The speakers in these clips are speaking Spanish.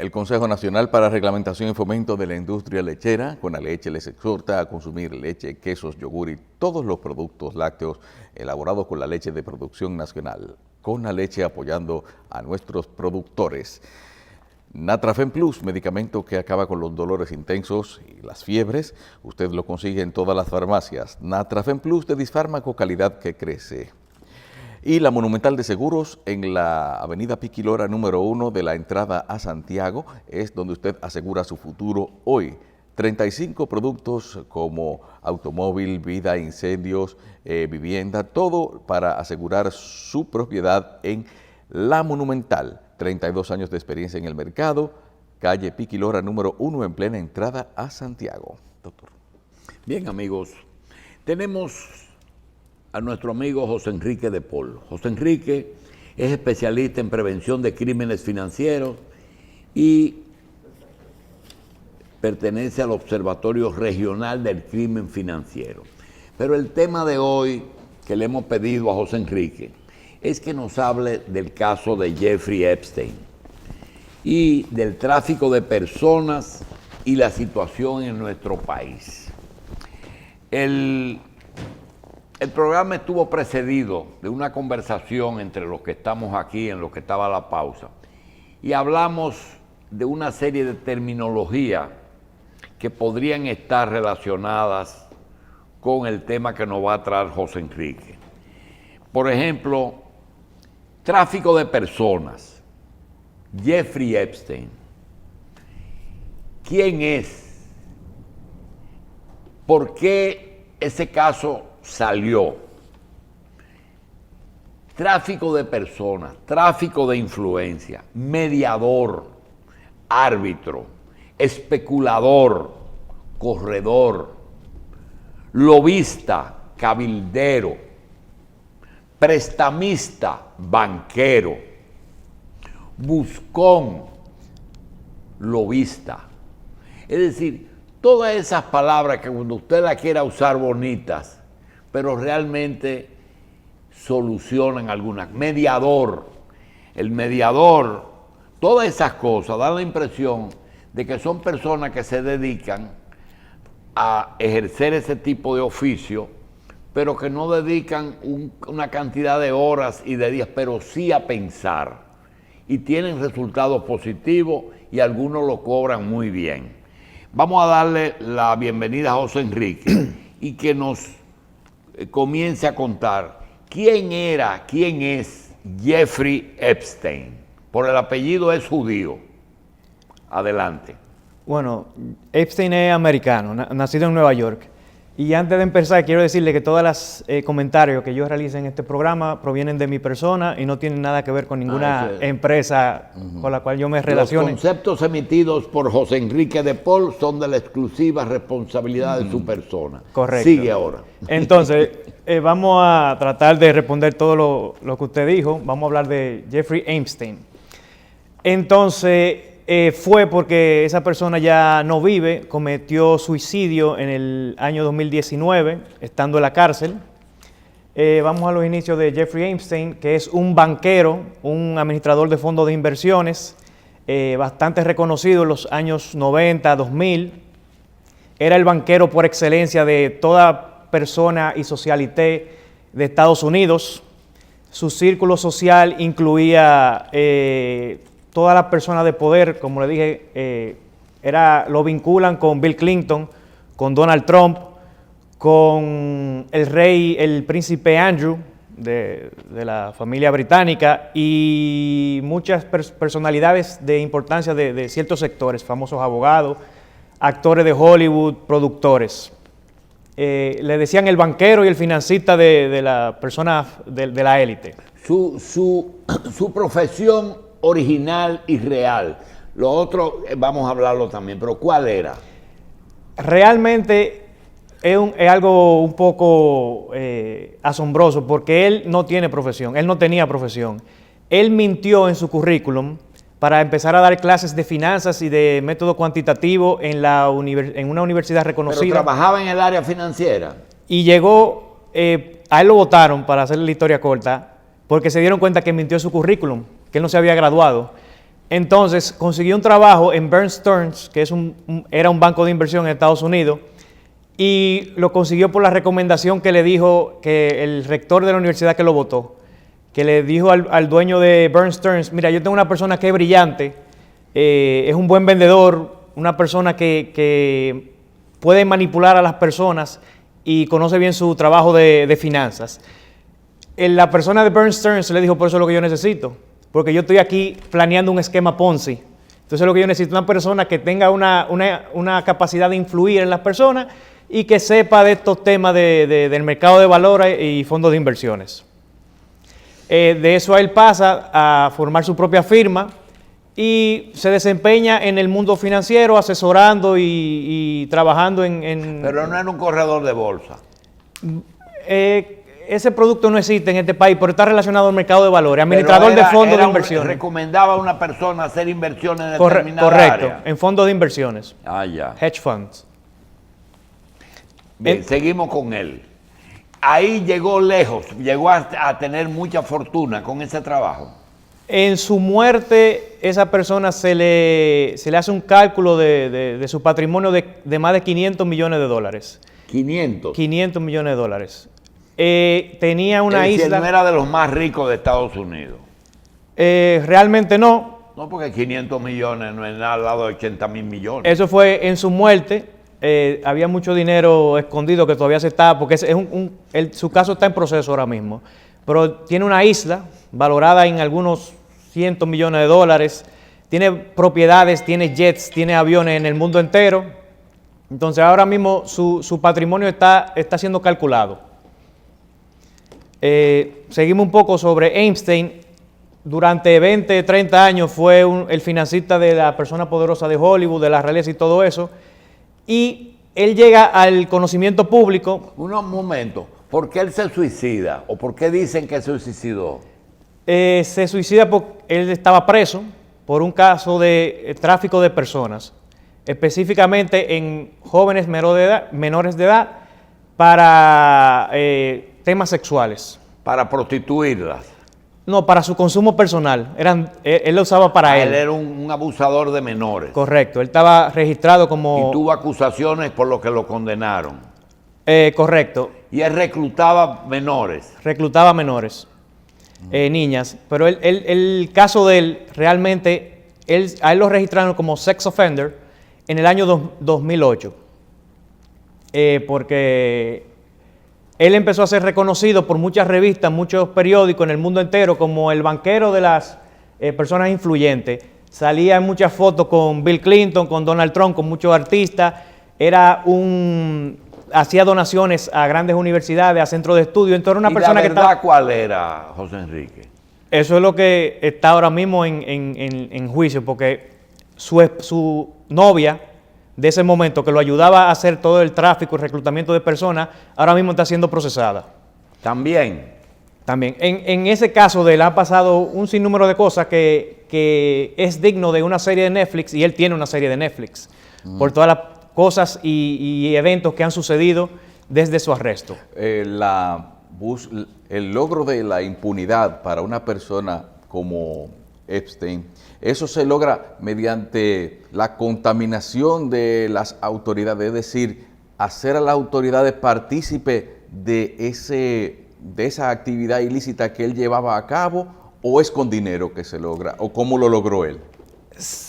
El Consejo Nacional para Reglamentación y Fomento de la Industria Lechera, CONALECHE, les exhorta a consumir leche, quesos, yogur y todos los productos lácteos elaborados con la leche de producción nacional. CONALECHE apoyando a nuestros productores. Natrafen Plus, medicamento que acaba con los dolores intensos y las fiebres. Usted lo consigue en todas las farmacias. Natrafen Plus de Disfármaco, calidad que crece. Y la Monumental de Seguros en la avenida Piquilora número 1 de la entrada a Santiago es donde usted asegura su futuro hoy. 35 productos como automóvil, vida, incendios, vivienda, todo para asegurar su propiedad en la Monumental. 32 años de experiencia en el mercado, calle Piquilora número 1 en plena entrada a Santiago. Doctor. Bien, amigos, tenemos a nuestro amigo José Enrique de Paul. José Enrique es especialista en prevención de crímenes financieros y pertenece al Observatorio Regional del Crimen Financiero. Pero el tema de hoy que le hemos pedido a José Enrique es que nos hable del caso de Jeffrey Epstein y del tráfico de personas y la situación en nuestro país. El programa estuvo precedido de una conversación entre los que estamos aquí, en lo que estaba la pausa, y hablamos de una serie de terminología que podrían estar relacionadas con el tema que nos va a traer José Enrique. Por ejemplo, tráfico de personas. Jeffrey Epstein. ¿Quién es? ¿Por qué ese caso salió? Tráfico de personas, tráfico de influencia, mediador, árbitro, especulador, corredor, lobista, cabildero, prestamista, banquero, buscón, lobista. Es decir, todas esas palabras que cuando usted las quiera usar bonitas, pero realmente solucionan algunas. Mediador, el mediador, todas esas cosas dan la impresión de que son personas que se dedican a ejercer ese tipo de oficio, pero que no dedican una cantidad de horas y de días, pero sí a pensar. Y tienen resultados positivos y algunos lo cobran muy bien. Vamos a darle la bienvenida a José Enrique y que nos comience a contar quién es Jeffrey Epstein. Por el apellido es judío. Adelante. Bueno, Epstein es americano, nacido en Nueva York. Y antes de empezar, quiero decirle que todos los comentarios que yo realice en este programa provienen de mi persona y no tienen nada que ver con ninguna empresa con la cual yo me relacione. Los conceptos emitidos por José Enrique de Paul son de la exclusiva responsabilidad de su persona. Correcto. Sigue ahora. Entonces, vamos a tratar de responder todo lo que usted dijo. Vamos a hablar de Jeffrey Epstein. Entonces, fue porque esa persona ya no vive, cometió suicidio en el año 2019, estando en la cárcel. Vamos a los inicios de Jeffrey Epstein, que es un banquero, un administrador de fondos de inversiones, bastante reconocido en los años 90, 2000. Era el banquero por excelencia de toda persona y socialité de Estados Unidos. Su círculo social incluía todas las personas de poder, como le dije, lo vinculan con Bill Clinton, con Donald Trump, con el príncipe Andrew de la familia británica y muchas personalidades de importancia de ciertos sectores, famosos abogados, actores de Hollywood, productores. Le decían el banquero y el financista de la persona de la élite. Su profesión original y real. Lo otro vamos a hablarlo también, pero ¿cuál era? Realmente es algo un poco asombroso porque él no tiene profesión, él no tenía profesión. Él mintió en su currículum para empezar a dar clases de finanzas y de método cuantitativo en una universidad reconocida. Pero trabajaba en el área financiera. Y llegó, a él lo votaron, para hacer la historia corta, porque se dieron cuenta que mintió en su currículum, que él no se había graduado. Entonces consiguió un trabajo en Bear Stearns, que era un banco de inversión en Estados Unidos, y lo consiguió por la recomendación que le dijo que el rector de la universidad que lo votó, que le dijo al dueño de Bear Stearns: mira, yo tengo una persona que es brillante, es un buen vendedor, una persona que puede manipular a las personas y conoce bien su trabajo de finanzas. La persona de Bear Stearns le dijo: por eso es lo que yo necesito, porque yo estoy aquí planeando un esquema Ponzi. Entonces lo que yo necesito es una persona que tenga una capacidad de influir en las personas y que sepa de estos temas del mercado de valores y fondos de inversiones. De eso él pasa a formar su propia firma y se desempeña en el mundo financiero asesorando y trabajando en... Pero no era un corredor de bolsa. Ese producto no existe en este país, pero está relacionado al mercado de valores, administrador de fondos de inversiones. Recomendaba a una persona hacer inversiones en determinada correcto, área. en fondos de inversiones. Ah, ya. Hedge funds. Bien, seguimos con él. Ahí llegó lejos, llegó a tener mucha fortuna con ese trabajo. En su muerte, esa persona se le hace un cálculo de su patrimonio de más de 500 millones de dólares. 500. 500 millones de dólares. Tenía una Es decir, isla... no era de los más ricos de Estados Unidos. Realmente no. No, porque 500 millones no es nada al lado de 80 mil millones. Eso fue en su muerte. Había mucho dinero escondido que todavía se está, porque su caso está en proceso ahora mismo. Pero tiene una isla valorada en algunos cientos millones de dólares. Tiene propiedades, tiene jets, tiene aviones en el mundo entero. Entonces ahora mismo su patrimonio está siendo calculado. Seguimos un poco sobre Epstein. Durante 20, 30 años fue el financista de la persona poderosa de Hollywood, de la realeza y todo eso. Y él llega al conocimiento público. Un momento, ¿por qué él se suicida? ¿O por qué dicen que se suicidó? Se suicida porque él estaba preso por un caso de tráfico de personas, específicamente en jóvenes menores de edad para temas sexuales. Para prostituirlas. No, para su consumo personal. Él lo usaba para él. Él era un abusador de menores. Correcto, él estaba registrado como... Y tuvo acusaciones por lo que lo condenaron. Correcto. Y él reclutaba menores. Reclutaba menores, niñas. Pero el caso de él, realmente, a él lo registraron como sex offender en el año 2008. Porque él empezó a ser reconocido por muchas revistas, muchos periódicos en el mundo entero como el banquero de las personas influyentes. Salía en muchas fotos con Bill Clinton, con Donald Trump, con muchos artistas. Hacía donaciones a grandes universidades, a centros de estudio. Entonces era una persona que estaba... ¿Cuál era, José Enrique? Eso es lo que está ahora mismo en juicio, porque su novia de ese momento, que lo ayudaba a hacer todo el tráfico y reclutamiento de personas, ahora mismo está siendo procesada. También. En ese caso de él ha pasado un sinnúmero de cosas que es digno de una serie de Netflix, y él tiene una serie de Netflix, por todas las cosas y eventos que han sucedido desde su arresto. El logro de la impunidad para una persona como Epstein, eso se logra mediante la contaminación de las autoridades, es decir, hacer a las autoridades partícipe de esa actividad ilícita que él llevaba a cabo, ¿o es con dinero que se logra? ¿O cómo lo logró él?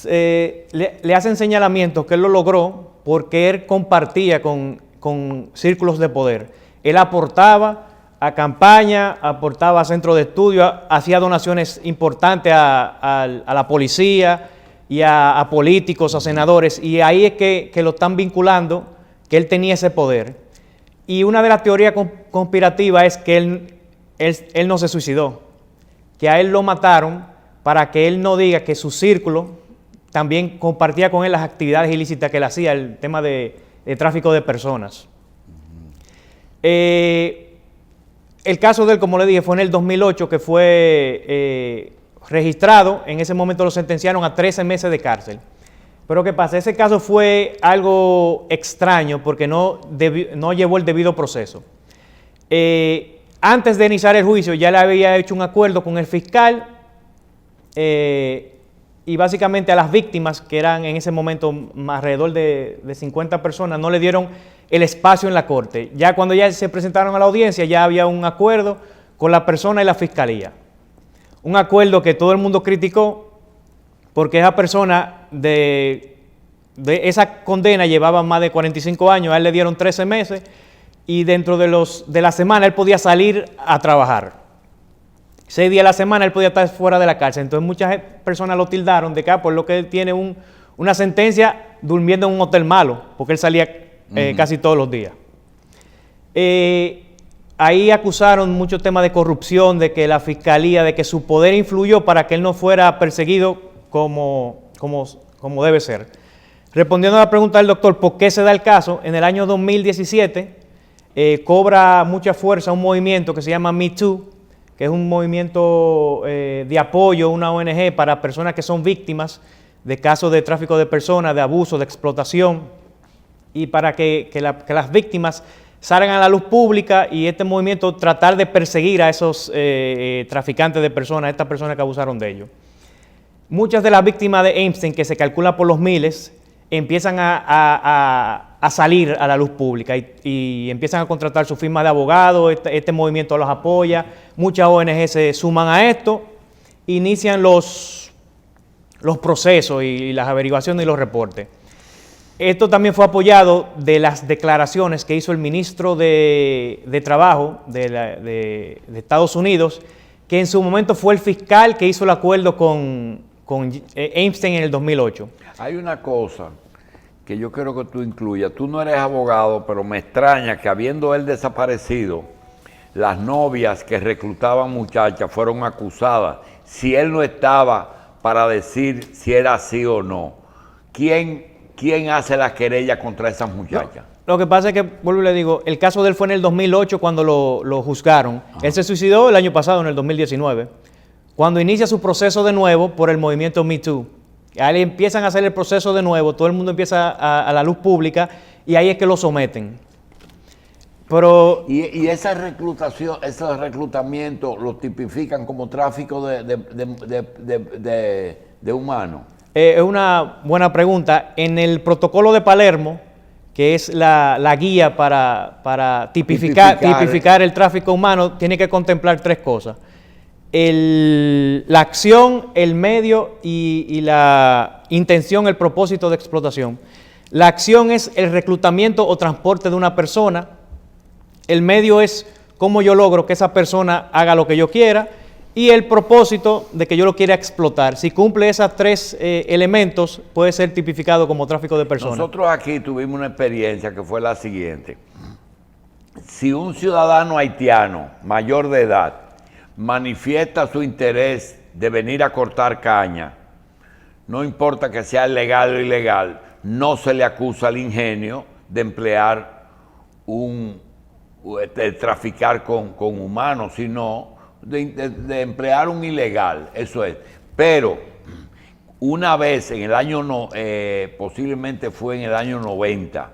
Le hacen señalamientos que él lo logró porque él compartía con círculos de poder. Él aportaba a campaña, aportaba a centros de estudio, hacía donaciones importantes a la policía y a políticos, a senadores, y ahí es que lo están vinculando, que él tenía ese poder. Y una de las teorías conspirativas es que él no se suicidó, que a él lo mataron para que él no diga que su círculo también compartía con él las actividades ilícitas que él hacía, el tema de tráfico de personas. El caso de él, como le dije, fue en el 2008 que fue registrado. En ese momento lo sentenciaron a 13 meses de cárcel. Pero ¿qué pasa? Ese caso fue algo extraño porque no llevó el debido proceso. Antes de iniciar el juicio ya le había hecho un acuerdo con el fiscal y básicamente a las víctimas, que eran en ese momento alrededor de 50 personas, no le dieron el espacio en la corte. Ya cuando ya se presentaron a la audiencia, ya había un acuerdo con la persona y la fiscalía. Un acuerdo que todo el mundo criticó porque esa persona de esa condena llevaba más de 45 años, a él le dieron 13 meses y dentro de la semana él podía salir a trabajar. 6 días a la semana él podía estar fuera de la cárcel. Entonces muchas personas lo tildaron de que por lo que él tiene una sentencia durmiendo en un hotel malo, porque él salía casi todos los días. Ahí acusaron muchos temas de corrupción, de que la fiscalía, de que su poder influyó para que él no fuera perseguido como debe ser. Respondiendo a la pregunta del doctor, ¿por qué se da el caso? En el año 2017 cobra mucha fuerza un movimiento que se llama Me Too, que es un movimiento de apoyo, una ONG para personas que son víctimas de casos de tráfico de personas, de abuso, de explotación, y para que las víctimas salgan a la luz pública y este movimiento tratar de perseguir a esos traficantes de personas, a estas personas que abusaron de ellos. Muchas de las víctimas de Epstein, que se calcula por los miles, empiezan a salir a la luz pública y empiezan a contratar su firma de abogados, este movimiento los apoya, muchas ONG se suman a esto, inician los procesos y las averiguaciones y los reportes. Esto también fue apoyado de las declaraciones que hizo el ministro de Trabajo de Estados Unidos, que en su momento fue el fiscal que hizo el acuerdo con Epstein en el 2008. Hay una cosa que yo quiero que tú incluyas. Tú no eres abogado, pero me extraña que habiendo él desaparecido, las novias que reclutaban muchachas fueron acusadas. Si él no estaba para decir si era así o no, ¿quién hace la querella contra esas muchachas? Lo que pasa es que, vuelvo y le digo, el caso de él fue en el 2008 cuando lo juzgaron. Ajá. Él se suicidó el año pasado, en el 2019, cuando inicia su proceso de nuevo por el movimiento Me Too. Ahí empiezan a hacer el proceso de nuevo, todo el mundo empieza a la luz pública y ahí es que lo someten. Pero, y esa reclutación, ese reclutamiento lo tipifican como tráfico de humanos. Es una buena pregunta. En el protocolo de Palermo, que es la guía para tipificar el tráfico humano, tiene que contemplar 3 cosas. La acción, el medio y la intención, el propósito de explotación. La acción es el reclutamiento o transporte de una persona. El medio es cómo yo logro que esa persona haga lo que yo quiera. Y el propósito de que yo lo quiera explotar. Si cumple esos 3 elementos, puede ser tipificado como tráfico de personas. Nosotros aquí tuvimos una experiencia que fue la siguiente. Si un ciudadano haitiano mayor de edad manifiesta su interés de venir a cortar caña, no importa que sea legal o ilegal, no se le acusa al ingenio de emplear de traficar con humanos, sino de emplear un ilegal, eso es. Pero una vez en el año, posiblemente fue en el año 90,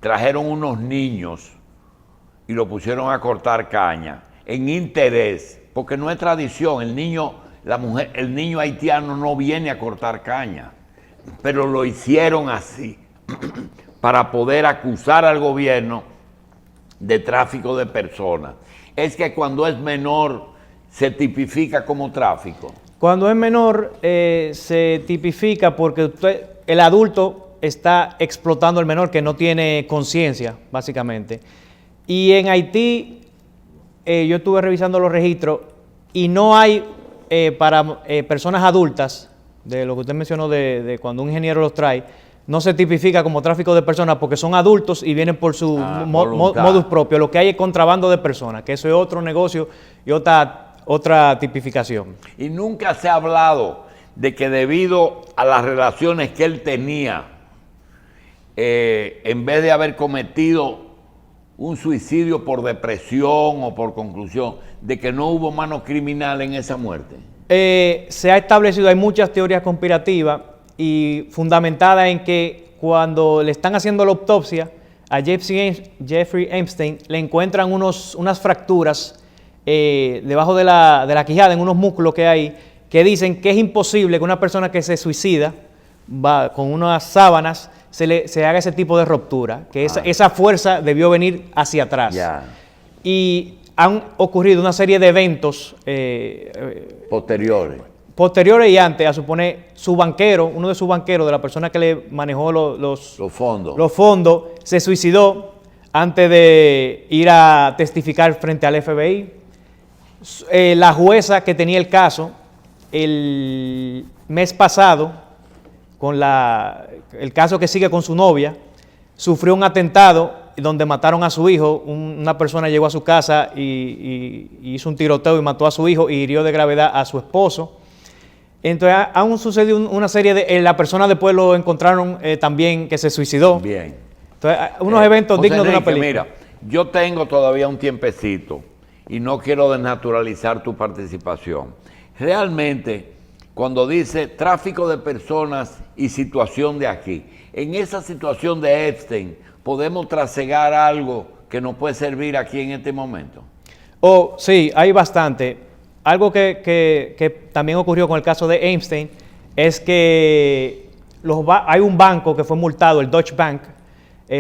trajeron unos niños y lo pusieron a cortar caña en interés, porque no es tradición, el niño haitiano no viene a cortar caña, pero lo hicieron así para poder acusar al gobierno de tráfico de personas. Es que cuando es menor se tipifica como tráfico. Cuando es menor se tipifica porque el adulto está explotando al menor que no tiene conciencia, básicamente. Y en Haití, yo estuve revisando los registros y no hay para personas adultas, de lo que usted mencionó de cuando un ingeniero los trae, no se tipifica como tráfico de personas porque son adultos y vienen por su modus propio. Lo que hay es contrabando de personas, que eso es otro negocio y otra tipificación. Y nunca se ha hablado de que debido a las relaciones que él tenía, en vez de haber cometido un suicidio por depresión o por conclusión, de que no hubo mano criminal en esa muerte. Se ha establecido, hay muchas teorías conspirativas y fundamentadas en que cuando le están haciendo la autopsia a Jeffrey Epstein le encuentran unas fracturas debajo de la quijada, en unos músculos que hay, que dicen que es imposible que una persona que se suicida va con unas sábanas se haga ese tipo de ruptura, que esa fuerza debió venir hacia atrás. Ya. Y han ocurrido una serie de eventos Posteriores. y antes, a suponer, su banquero, uno de sus banqueros, de la persona que le manejó los fondos, se suicidó antes de ir a testificar frente al FBI. La jueza que tenía el caso, el mes pasado, con el caso que sigue con su novia, sufrió un atentado donde mataron a su hijo. Una persona llegó a su casa y hizo un tiroteo y mató a su hijo y hirió de gravedad a su esposo. Entonces, aún sucedió una serie de... la persona después lo encontraron también que se suicidó. Bien. Entonces, unos eventos José dignos de una Enrique, película. Mira, yo tengo todavía un tiempecito y no quiero desnaturalizar tu participación. Realmente, cuando dice tráfico de personas y situación de aquí, en esa situación de Epstein, ¿podemos trasegar algo que nos puede servir aquí en este momento? Sí, hay bastante. Algo que también ocurrió con el caso de Epstein es que hay un banco que fue multado, el Deutsche Bank,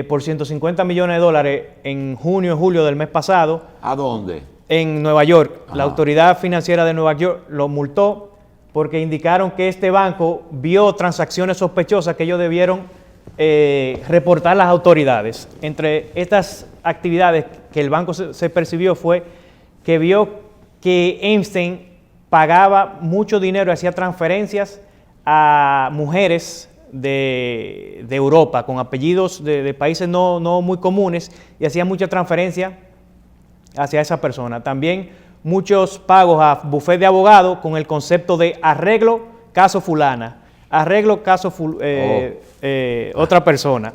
por 150 millones de dólares en junio y julio del mes pasado. ¿A dónde? En Nueva York. Ajá. La autoridad financiera de Nueva York lo multó porque indicaron que este banco vio transacciones sospechosas que ellos debieron reportar a las autoridades. Entre estas actividades que el banco se percibió fue que vio que Epstein pagaba mucho dinero y hacía transferencias a mujeres de Europa con apellidos de países no muy comunes y hacía mucha transferencia hacia esa persona. También muchos pagos a bufete de abogados con el concepto de arreglo caso fulana, arreglo caso otra persona.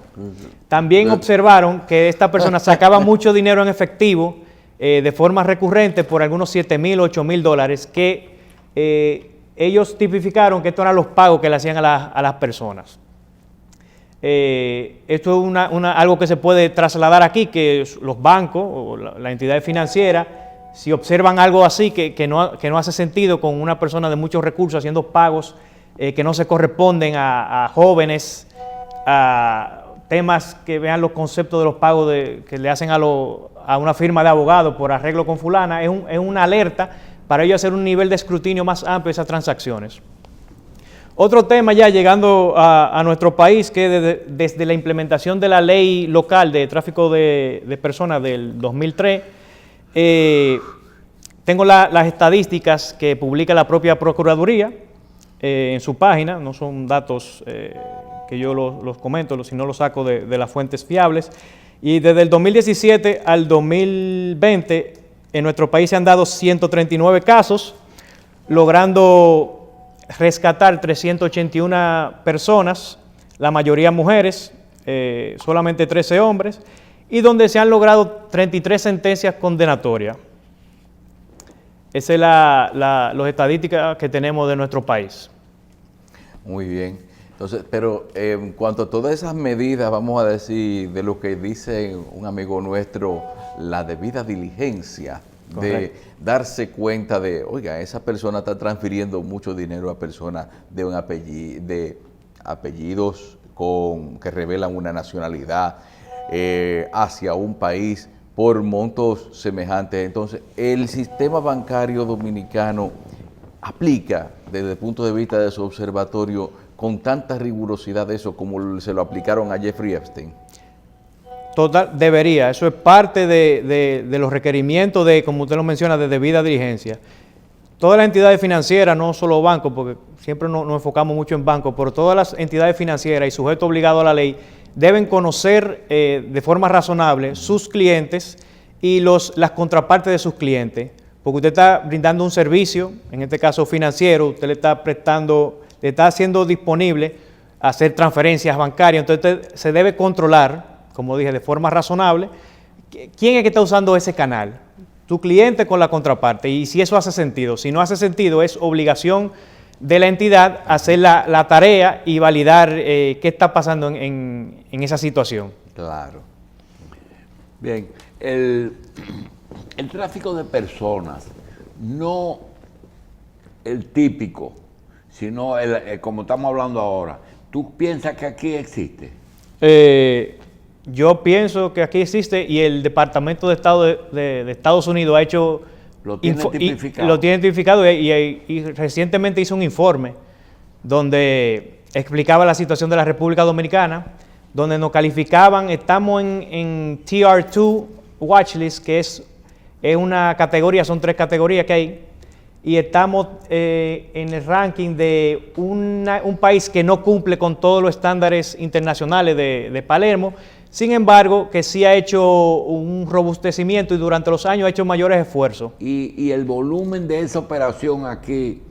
También observaron que esta persona sacaba mucho dinero en efectivo de forma recurrente por algunos $7,000, $8,000 que ellos tipificaron que estos eran los pagos que le hacían a las personas. Esto es algo que se puede trasladar aquí, que los bancos o la entidad financiera, si observan algo así que no hace sentido con una persona de muchos recursos haciendo pagos que no se corresponden a jóvenes, a temas que vean los conceptos de los pagos que le hacen a una firma de abogados por arreglo con fulana, es una alerta para ellos hacer un nivel de escrutinio más amplio de esas transacciones. Otro tema ya llegando a nuestro país, que desde la implementación de la ley local de tráfico de personas del 2003, tengo las estadísticas que publica la propia Procuraduría en su página, no son datos que yo los comento, sino los saco de las fuentes fiables. Y desde el 2017 al 2020, en nuestro país se han dado 139 casos, logrando rescatar 381 personas, la mayoría mujeres, solamente 13 hombres, y donde se han logrado 33 sentencias condenatorias. Esa es las estadísticas que tenemos de nuestro país. Muy bien. Entonces, pero en cuanto a todas esas medidas, vamos a decir, de lo que dice un amigo nuestro, la debida diligencia, de darse cuenta de, oiga, esa persona está transfiriendo mucho dinero a personas de apellidos que revelan una nacionalidad hacia un país por montos semejantes. Entonces, el sistema bancario dominicano aplica, desde el punto de vista de su observatorio, con tanta rigurosidad eso como se lo aplicaron a Jeffrey Epstein. Total, debería. Eso es parte de los requerimientos de, como usted lo menciona, de debida diligencia. Todas las entidades financieras, no solo bancos, porque siempre nos enfocamos mucho en bancos, pero todas las entidades financieras y sujetos obligados a la ley deben conocer de forma razonable sus clientes y las contrapartes de sus clientes, porque usted está brindando un servicio, en este caso financiero, usted le está haciendo disponible hacer transferencias bancarias, entonces usted se debe controlar, como dije, de forma razonable, quién es que está usando ese canal, tu cliente con la contraparte, y si eso hace sentido. Si no hace sentido, es obligación de la entidad hacer la tarea y validar qué está pasando en esa situación. Claro. Bien, el tráfico de personas no el típico, sino como estamos hablando ahora. ¿Tú piensas que aquí existe? Yo pienso que aquí existe y el Departamento de Estado de Estados Unidos ha hecho... Lo tiene tipificado. Lo tiene identificado y recientemente hizo un informe donde explicaba la situación de la República Dominicana, donde nos calificaban, estamos en TR2 Watchlist, que es una categoría, son 3 categorías que hay, y estamos en el ranking de un país que no cumple con todos los estándares internacionales de Palermo. Sin embargo, que sí ha hecho un robustecimiento y durante los años ha hecho mayores esfuerzos. Y el volumen de esa operación aquí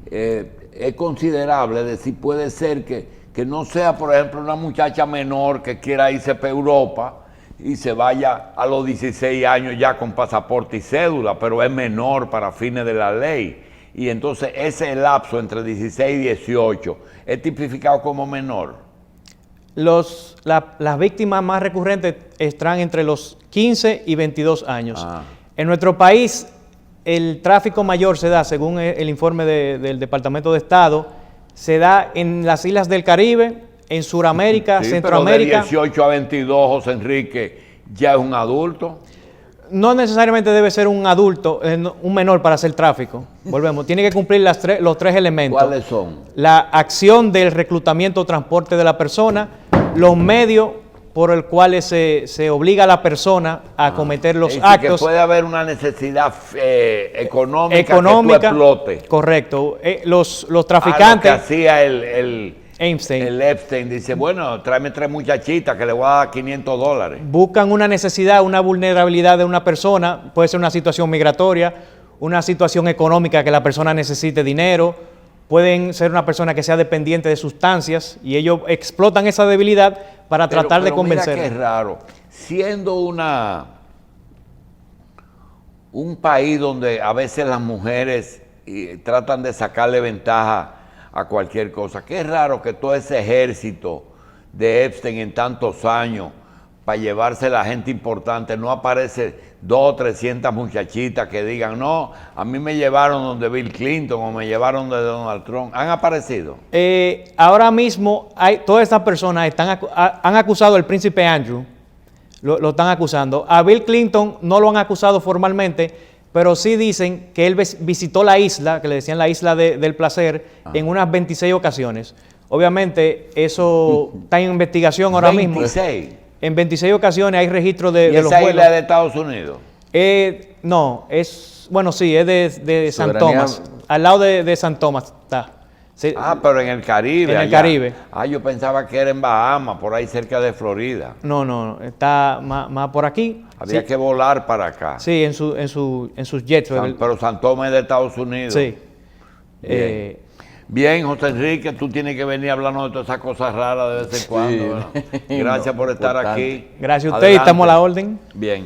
es considerable, es decir, puede ser que no sea, por ejemplo, una muchacha menor que quiera irse para Europa y se vaya a los 16 años ya con pasaporte y cédula, pero es menor para fines de la ley. Y entonces ese lapso entre 16 y 18 es tipificado como menor. Las víctimas más recurrentes están entre los 15 y 22 años. En nuestro país, el tráfico mayor se da, según el informe del Departamento de Estado, se da en las islas del Caribe, en Sudamérica, sí, Centroamérica. Pero de 18 a 22, José Enrique, ya es un adulto. No necesariamente debe ser un adulto, un menor para hacer tráfico. Volvemos, tiene que cumplir los 3 elementos. ¿Cuáles son? La acción del reclutamiento o transporte de la persona, los medios por el cuales se obliga a la persona a cometer los actos. Que puede haber una necesidad económica que tú explote. Correcto. Los traficantes. Lo que hacía el Epstein. El Epstein dice, bueno, tráeme 3 muchachitas que le voy a dar $500. Buscan una necesidad, una vulnerabilidad de una persona, puede ser una situación migratoria, una situación económica que la persona necesite dinero, pueden ser una persona que sea dependiente de sustancias y ellos explotan esa debilidad para tratar de convencer. Mira qué raro, siendo un país donde a veces las mujeres tratan de sacarle ventaja a cualquier cosa. Qué raro que todo ese ejército de Epstein en tantos años para llevarse la gente importante no aparece 200 o 300 muchachitas que digan, no, a mí me llevaron donde Bill Clinton o me llevaron de Donald Trump. ¿Han aparecido? Ahora mismo todas estas personas han acusado al príncipe Andrew, lo están acusando. A Bill Clinton no lo han acusado formalmente, pero sí dicen que él visitó la isla, que le decían la isla del placer, en unas 26 ocasiones. Obviamente, eso está en investigación ahora 26. Mismo. En 26 ocasiones hay registro de los vuelos. ¿Y esa isla es de Estados Unidos? No, sí, es de San Tomás. Al lado de San Tomás está. Sí, pero en el Caribe. En el Caribe. Yo pensaba que era en Bahamas, por ahí cerca de Florida. No, está más por aquí. Había que volar para acá. Sí, en sus jets. Pero San Tomás es de Estados Unidos. Sí. Bien, José Enrique, tú tienes que venir a hablarnos de todas esas cosas raras de vez en cuando. Sí. Gracias por estar aquí. Gracias a usted y estamos a la orden. Bien.